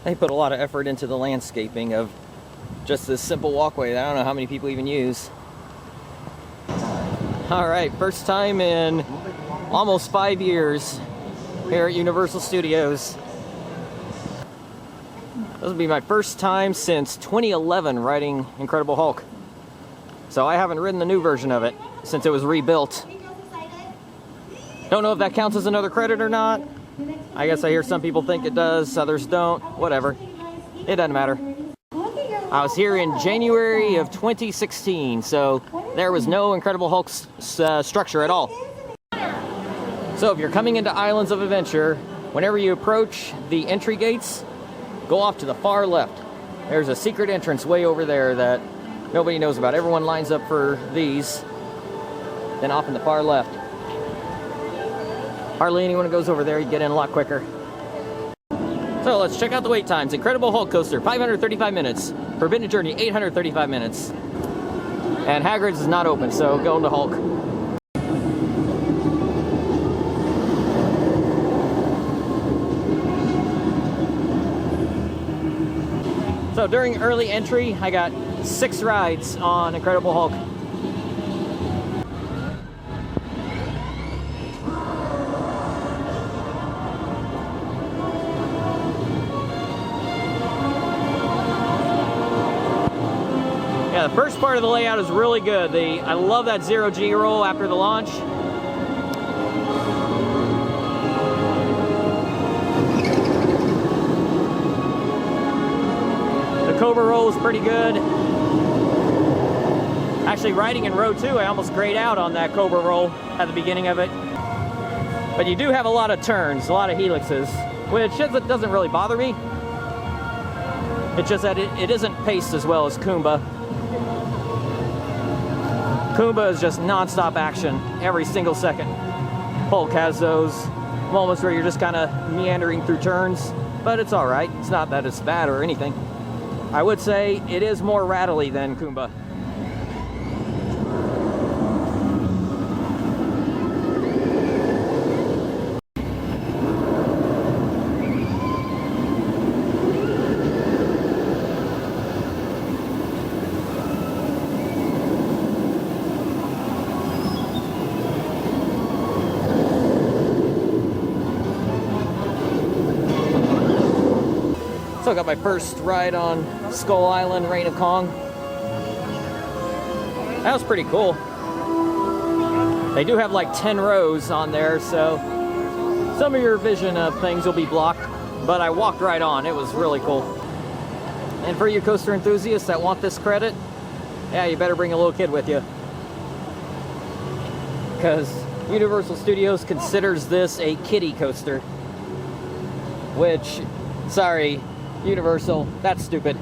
They put a lot of effort into the landscaping of just this simple walkway that I don't know how many people even use. Alright, first time in almost 5 years here at Universal Studios. This will be my first time since 2011 riding Incredible Hulk. So I haven't ridden the new version of it since it was rebuilt. Don't know if that counts as another credit or not. I guess I hear some people think it does, others don't. Whatever. It doesn't matter. I was here in January of 2016, so there was no Incredible Hulk structure at all. So if you're coming into Islands of Adventure, whenever you approach the entry gates, go off to the far left. There's a secret entrance way over there that nobody knows about. Everyone lines up for these. Then off in the far left. Hardly anyone goes over there. You get in a lot quicker. So let's check out the wait times. Incredible Hulk coaster, 535 minutes. Forbidden Journey, 835 minutes. And Hagrids is not open, so go into Hulk. So during early entry, I got 6 rides on Incredible Hulk. Yeah, the first part of the layout is really good. I love that 0G roll after the launch. The Cobra roll is pretty good. Actually, riding in row 2, I almost grayed out on that Cobra roll at the beginning of it. But you do have a lot of turns, a lot of helixes, which doesn't really bother me. It's just that it isn't paced as well as Kumba. Kumba is just non-stop action every single second. Hulk has those moments where you're just kind of meandering through turns, but it's all right. It's not that it's bad or anything. I would say it is more rattly than Kumba. So I got my first ride on Skull Island, Reign of Kong. That was pretty cool. They do have like 10 rows on there, so some of your vision of things will be blocked, but I walked right on. It was really cool. And for you coaster enthusiasts that want this credit, yeah, you better bring a little kid with you. Because Universal Studios considers this a kiddie coaster. Which, sorry, Universal, that's stupid.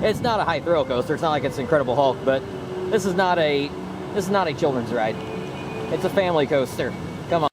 It's not a high thrill coaster. It's not like it's Incredible Hulk, but this is not a children's ride. It's a family coaster. Come on.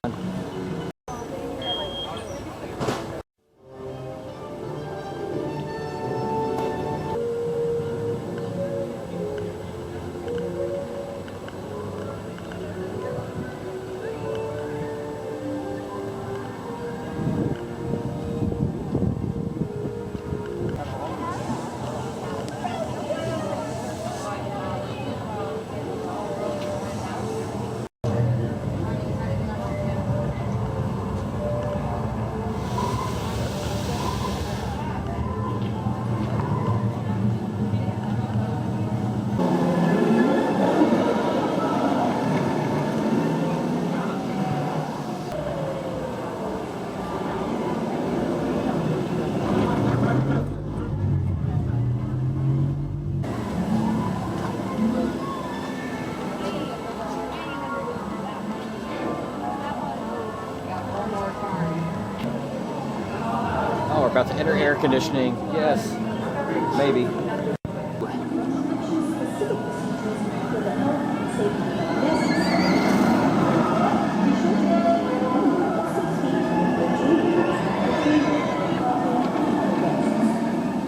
Oh, we're about to enter air conditioning. Yes, maybe.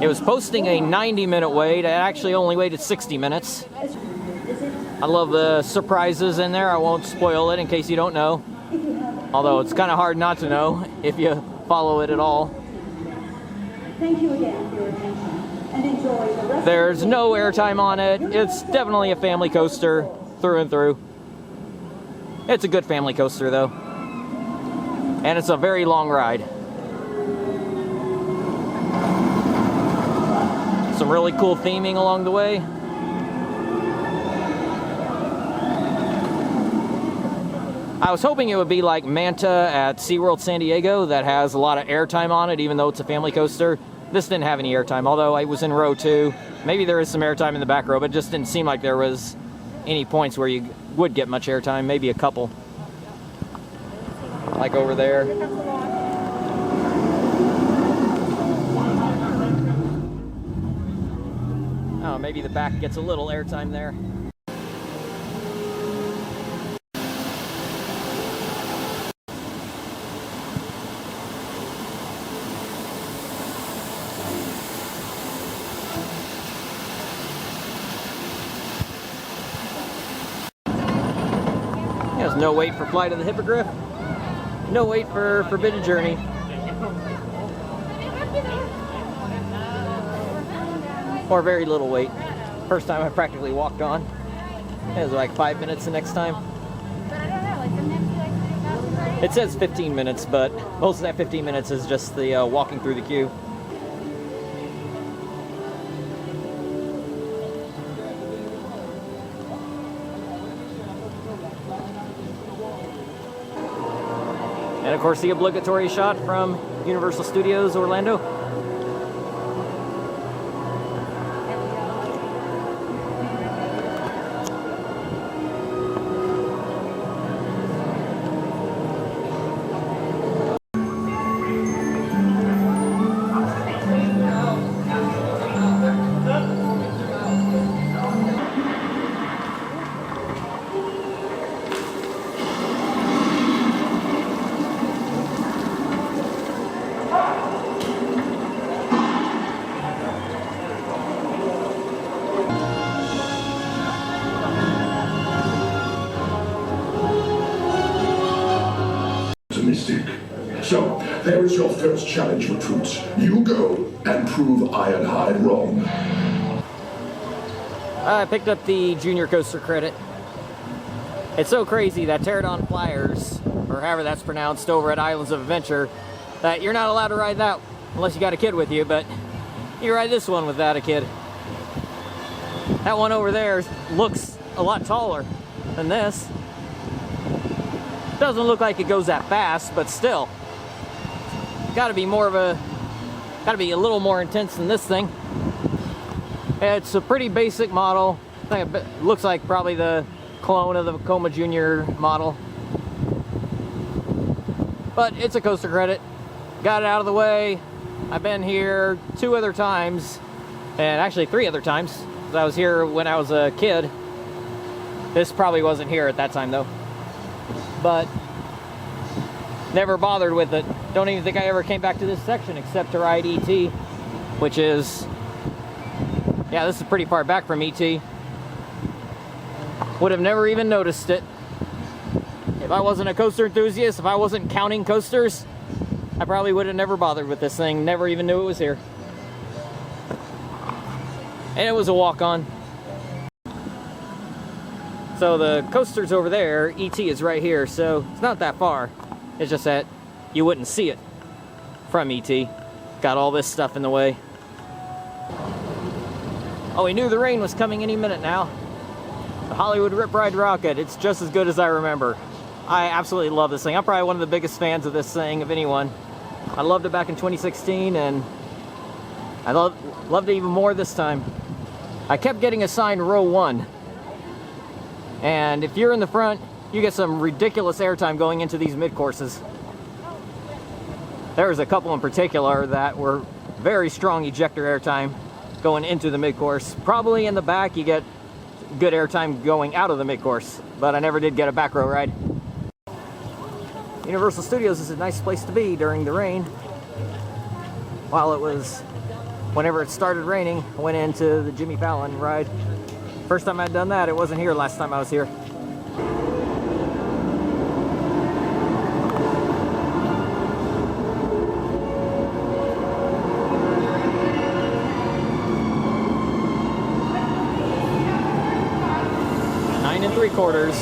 It was posting a 90-minute wait. I actually only waited 60 minutes. I love the surprises in there. I won't spoil it in case you don't know. Although it's kind of hard not to know if you follow it at all. Thank you again for your attention, and enjoy the rest. There's no airtime on it. It's definitely a family coaster through and through. It's a good family coaster though. And it's a very long ride. Some really cool theming along the way. I was hoping it would be like Manta at SeaWorld San Diego that has a lot of airtime on it, even though it's a family coaster. This didn't have any airtime, although I was in row 2. Maybe there is some airtime in the back row, but it just didn't seem like there was any points where you would get much airtime, maybe a couple. Like over there. Oh, maybe the back gets a little airtime there. There's no wait for Flight of the Hippogriff. No wait for Forbidden Journey. Or very little wait. First time I practically walked on. It was like 5 minutes the next time. It says 15 minutes, but most of that 15 minutes is just the walking through the queue. And of course the obligatory shot from Universal Studios Orlando. So, there is your first challenge, recruits. You go and prove Ironhide wrong. I picked up the junior coaster credit. It's so crazy that Pterodon Flyers, or however that's pronounced, over at Islands of Adventure, that you're not allowed to ride that unless you got a kid with you, but you ride this one without a kid. That one over there looks a lot taller than this. Doesn't look like it goes that fast, but still. Gotta be a little more intense than this thing. It's a pretty basic model. I think it looks like probably the clone of the Vekoma Junior model. But it's a coaster credit. Got it out of the way. I've been here 2 other times, and actually 3 other times. I was here when I was a kid. This probably wasn't here at that time though. But never bothered with it. Don't even think I ever came back to this section except to ride E.T., which is, yeah, this is pretty far back from E.T. Would have never even noticed it. If I wasn't a coaster enthusiast, if I wasn't counting coasters, I probably would have never bothered with this thing, never even knew it was here. And it was a walk-on. So the coaster's over there, E.T. is right here, so it's not that far. It's just that you wouldn't see it from E.T. Got all this stuff in the way. Oh, we knew the rain was coming any minute now. The Hollywood Rip Ride Rocket, it's just as good as I remember. I absolutely love this thing. I'm probably one of the biggest fans of this thing, of anyone. I loved it back in 2016, and I loved it even more this time. I kept getting assigned row 1. And if you're in the front, you get some ridiculous airtime going into these mid-courses. There was a couple in particular that were very strong ejector airtime going into the mid-course. Probably in the back you get good airtime going out of the mid-course, but I never did get a back row ride. Universal Studios is a nice place to be during the rain. Whenever it started raining, I went into the Jimmy Fallon ride. First time I'd done that, it wasn't here last time I was here. 3/4.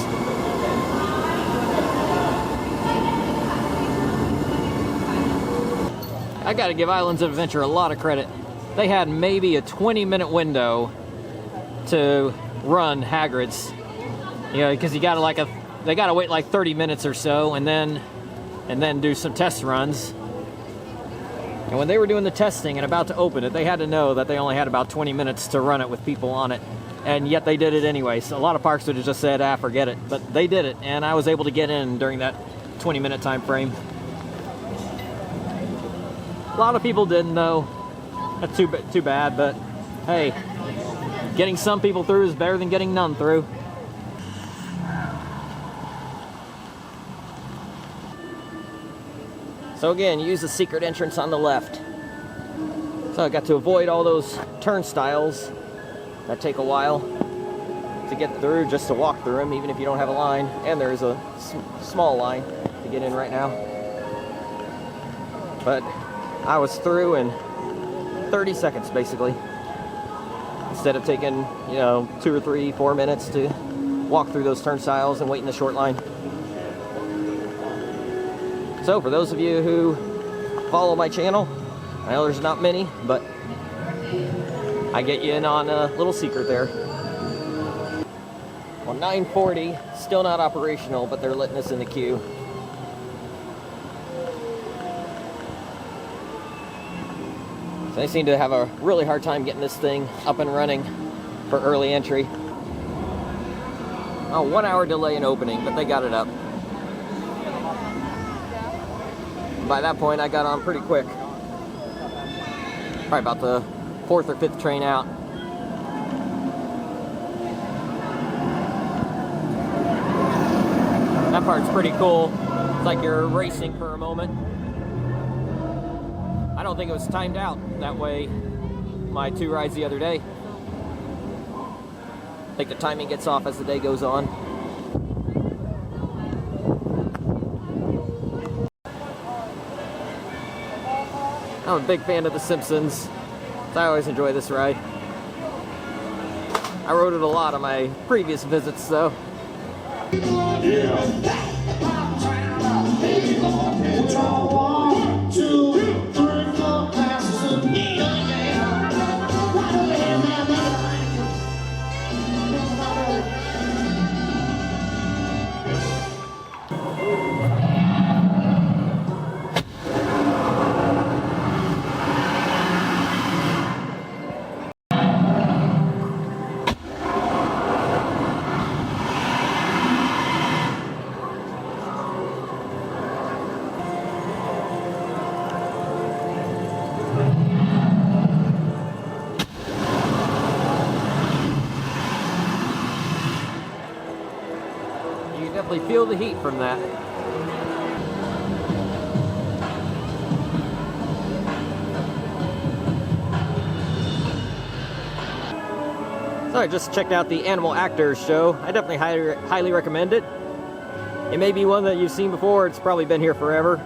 I gotta give Islands of Adventure a lot of credit. They had maybe a 20-minute window to run Hagrids. You know, because they gotta wait like 30 minutes or so, and then do some test runs. And when they were doing the testing and about to open it, they had to know that they only had about 20 minutes to run it with people on it. And yet they did it anyway. So a lot of parks would have just said, forget it. But they did it, and I was able to get in during that 20-minute time frame. A lot of people didn't, though. That's too bad, but hey, getting some people through is better than getting none through. So again, use the secret entrance on the left. So I got to avoid all those turnstiles that take a while to get through, just to walk through them, even if you don't have a line. And there's a small line to get in right now. But I was through in 30 seconds, basically. Instead of taking, 2 or 3, 4 minutes to walk through those turnstiles and wait in the short line. So for those of you who follow my channel, I know there's not many, but I get you in on a little secret there. Well, 940, still not operational, but they're letting us in the queue. So they seem to have a really hard time getting this thing up and running for early entry. Oh, 1 hour delay in opening, but they got it up. By that point, I got on pretty quick. Probably about the 4th or 5th train out. That part's pretty cool. It's like you're racing for a moment. I don't think it was timed out that way, my 2 rides the other day. I think the timing gets off as the day goes on. I'm a big fan of The Simpsons, so I always enjoy this ride. I rode it a lot on my previous visits, though. Definitely feel the heat from that. So I just checked out the Animal Actors show. I definitely highly recommend it. It may be one that you've seen before. It's probably been here forever,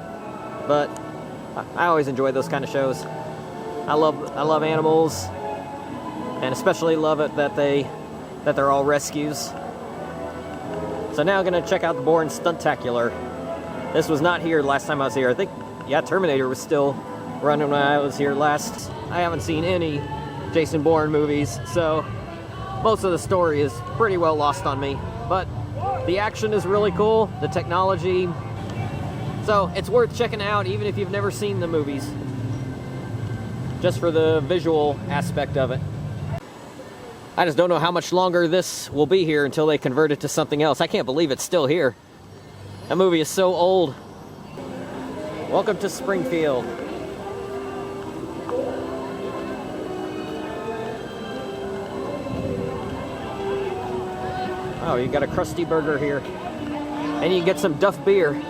but I always enjoy those kind of shows. I love animals, and especially love it that they're all rescues. So now I'm going to check out the Bourne Stuntacular. This was not here last time I was here. I think, Terminator was still running when I was here last. I haven't seen any Jason Bourne movies, so most of the story is pretty well lost on me. But the action is really cool, the technology. So it's worth checking out even if you've never seen the movies, just for the visual aspect of it. I just don't know how much longer this will be here until they convert it to something else. I can't believe it's still here. That movie is so old. Welcome to Springfield. Oh, you got a Krusty Burger here. And you can get some Duff beer.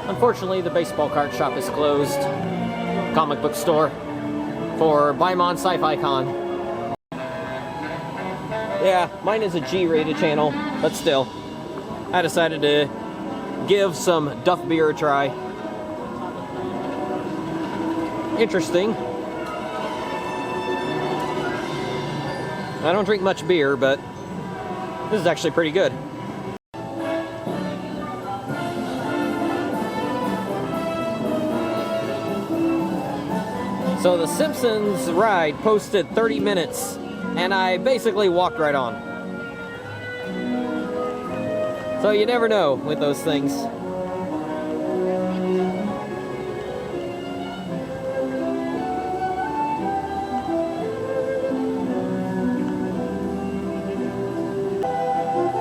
Unfortunately, the baseball card shop is closed. Comic book store for Bimon Sci-Fi Con. Yeah, mine is a G-rated channel, but still, I decided to give some Duff beer a try. Interesting. I don't drink much beer, but This is actually pretty good. So the Simpsons Ride posted 30 minutes, and I basically walked right on. So you never know with those things.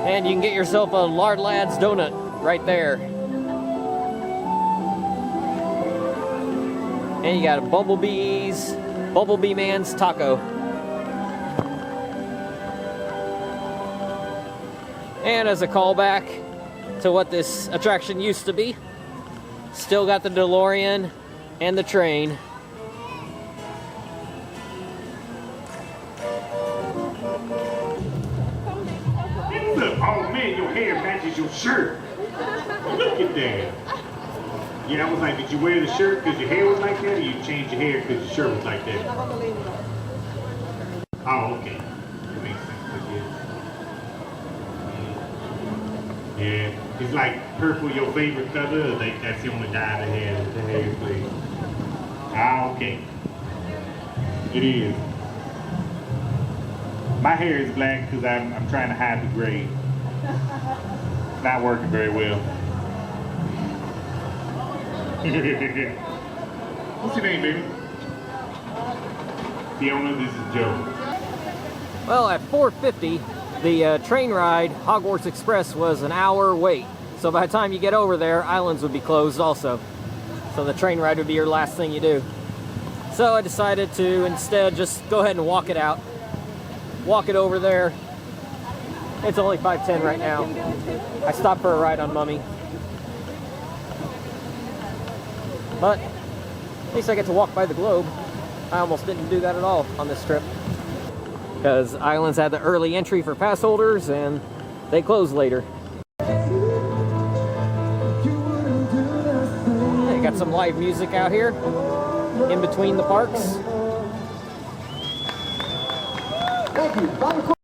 And you can get yourself a Lard Lad's donut right there. And you got a Bumblebee Man's Taco. And as a callback to what this attraction used to be, still got the DeLorean and the train. Look, oh man, your hair matches your shirt. Look at that. Yeah, I was like, did you wear the shirt because your hair was like that, or you changed your hair because your shirt was like that? Oh, okay. That makes sense, I guess. Yeah, it's like purple your favorite color, or like that's the only dye the hair plays. Ah, okay. It is. My hair is black because I'm trying to hide the gray. It's not working very well. What's your name, baby? Fiona, this is Joe. Well, at 4:50, the train ride, Hogwarts Express, was an hour wait. So by the time you get over there, islands would be closed also. So the train ride would be your last thing you do. So I decided to instead just go ahead and walk it out. Walk it over there. It's only 5:10 right now. I stopped for a ride on Mummy. But at least I get to walk by the globe. I almost didn't do that at all on this trip, because Islands had the early entry for pass holders and they close later. They got some live music out here in between the parks. Thank you.